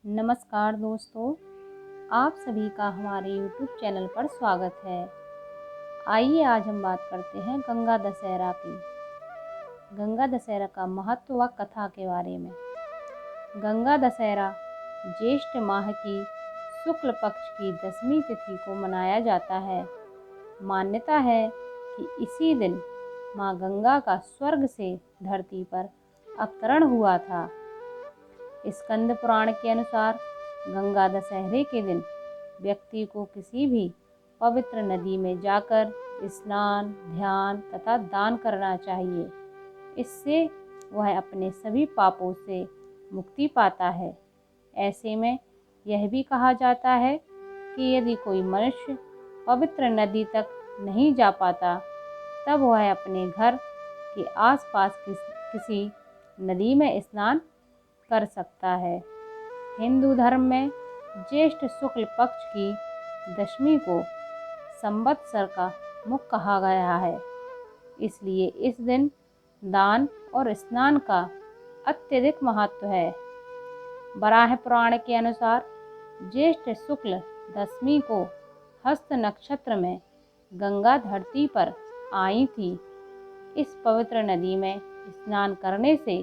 नमस्कार दोस्तों, आप सभी का हमारे YouTube चैनल पर स्वागत है। आइए आज हम बात करते हैं गंगा दशहरा की। गंगा दशहरा का महत्व व कथा के बारे में। गंगा दशहरा ज्येष्ठ माह की शुक्ल पक्ष की 10वीं तिथि को मनाया जाता है। मान्यता है कि इसी दिन माँ गंगा का स्वर्ग से धरती पर अवतरण हुआ था। स्कंद पुराण के अनुसार गंगा दशहरे के दिन व्यक्ति को किसी भी पवित्र नदी में जाकर स्नान, ध्यान तथा दान करना चाहिए। इससे वह अपने सभी पापों से मुक्ति पाता है। ऐसे में यह भी कहा जाता है कि यदि कोई मनुष्य पवित्र नदी तक नहीं जा पाता, तब वह अपने घर के आसपास किसी नदी में स्नान कर सकता है। हिंदू धर्म में ज्येष्ठ शुक्ल पक्ष की 10वीं को संवत्सर का मुख कहा गया है। इसलिए इस दिन दान और स्नान का अत्यधिक महत्व है। वराह पुराण के अनुसार ज्येष्ठ शुक्ल 10वीं को हस्त नक्षत्र में गंगा धरती पर आई थी। इस पवित्र नदी में स्नान करने से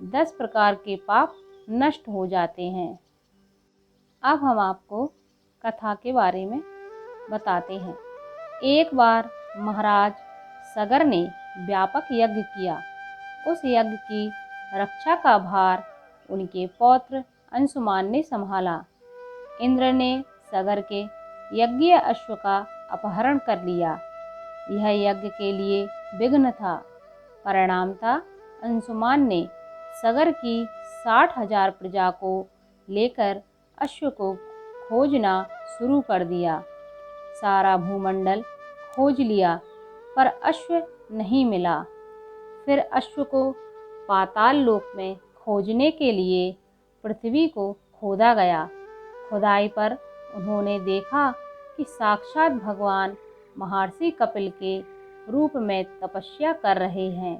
10 प्रकार के पाप नष्ट हो जाते हैं। अब हम आपको कथा के बारे में बताते हैं। एक बार महाराज सगर ने व्यापक यज्ञ किया। उस यज्ञ की रक्षा का भार उनके पौत्र अंशुमान ने संभाला। इंद्र ने सगर के यज्ञीय अश्व का अपहरण कर लिया। यह यज्ञ के लिए विघ्न था। परिणाम था अंशुमान ने सगर की 60,000 प्रजा को लेकर अश्व को खोजना शुरू कर दिया। सारा भूमंडल खोज लिया, पर अश्व नहीं मिला। फिर अश्व को पाताल लोक में खोजने के लिए पृथ्वी को खोदा गया। खुदाई पर उन्होंने देखा कि साक्षात भगवान महर्षि कपिल के रूप में तपस्या कर रहे हैं।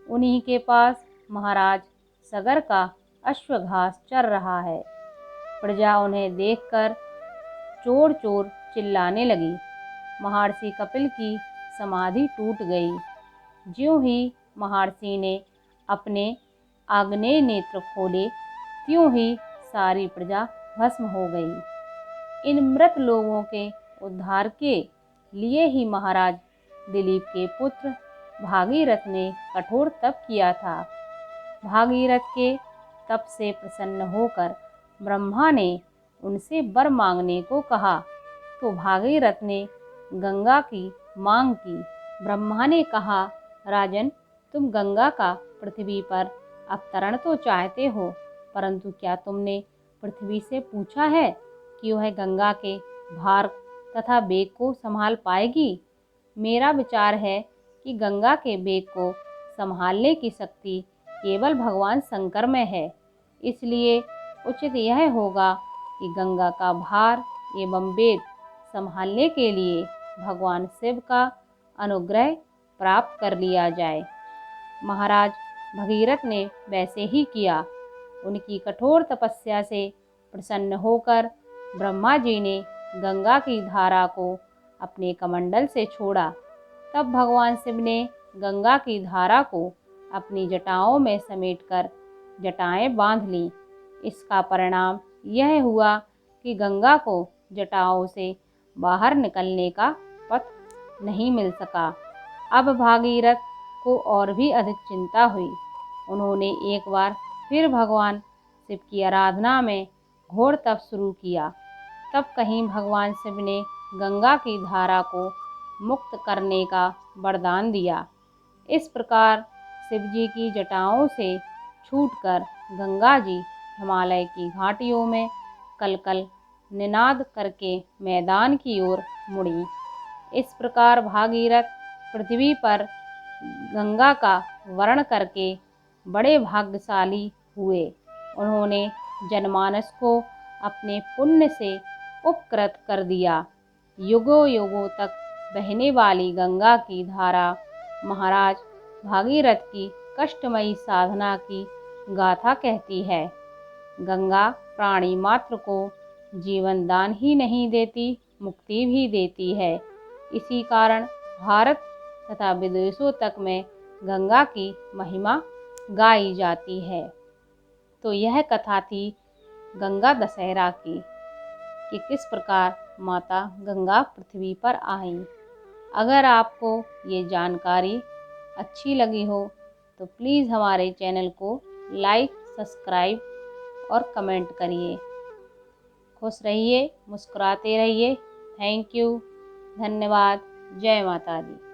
उन्हीं के पास महाराज सगर का अश्व घास चर रहा है। प्रजा उन्हें देखकर चोर चोर चिल्लाने लगी। महर्षि कपिल की समाधि टूट गई। ज्यों ही महर्षि ने अपने आग्नेय नेत्र खोले, त्यों ही सारी प्रजा भस्म हो गई। इन मृत लोगों के उद्धार के लिए ही महाराज दिलीप के पुत्र भागीरथ ने कठोर तप किया था। भागीरथ के तप से प्रसन्न होकर ब्रह्मा ने उनसे वर मांगने को कहा, तो भागीरथ ने गंगा की मांग की। ब्रह्मा ने कहा, राजन, तुम गंगा का पृथ्वी पर अवतरण तो चाहते हो, परंतु क्या तुमने पृथ्वी से पूछा है कि वह गंगा के भार तथा वेग को संभाल पाएगी? मेरा विचार है कि गंगा के वेग को संभालने की शक्ति केवल भगवान शंकर में है। इसलिए उचित यह होगा कि गंगा का भार एवं वेग संभालने के लिए भगवान शिव का अनुग्रह प्राप्त कर लिया जाए। महाराज भगीरथ ने वैसे ही किया। उनकी कठोर तपस्या से प्रसन्न होकर ब्रह्मा जी ने गंगा की धारा को अपने कमंडल से छोड़ा। तब भगवान शिव ने गंगा की धारा को अपनी जटाओं में समेटकर जटाएं बांध लीं। इसका परिणाम यह हुआ कि गंगा को जटाओं से बाहर निकलने का पथ नहीं मिल सका। अब भागीरथ को और भी अधिक चिंता हुई। उन्होंने एक बार फिर भगवान शिव की आराधना में घोर तप शुरू किया। तब कहीं भगवान शिव ने गंगा की धारा को मुक्त करने का वरदान दिया। इस प्रकार शिवजी की जटाओं से छूटकर गंगा जी हिमालय की घाटियों में कलकल निनाद करके मैदान की ओर मुड़ी। इस प्रकार भागीरथ पृथ्वी पर गंगा का वर्ण करके बड़े भाग्यशाली हुए। उन्होंने जनमानस को अपने पुण्य से उपकृत कर दिया। युगों युगों तक बहने वाली गंगा की धारा महाराज भागीरथ की कष्टमयी साधना की गाथा कहती है। गंगा प्राणी मात्र को जीवन दान ही नहीं देती, मुक्ति भी देती है। इसी कारण भारत तथा विदेशों तक में गंगा की महिमा गाई जाती है। तो यह कथा थी गंगा दशहरा की, कि किस प्रकार माता गंगा पृथ्वी पर आईं। अगर आपको ये जानकारी अच्छी लगी हो तो प्लीज़ हमारे चैनल को लाइक, सब्सक्राइब और कमेंट करिए। खुश रहिए, मुस्कुराते रहिए। थैंक यू, धन्यवाद। जय माता दी।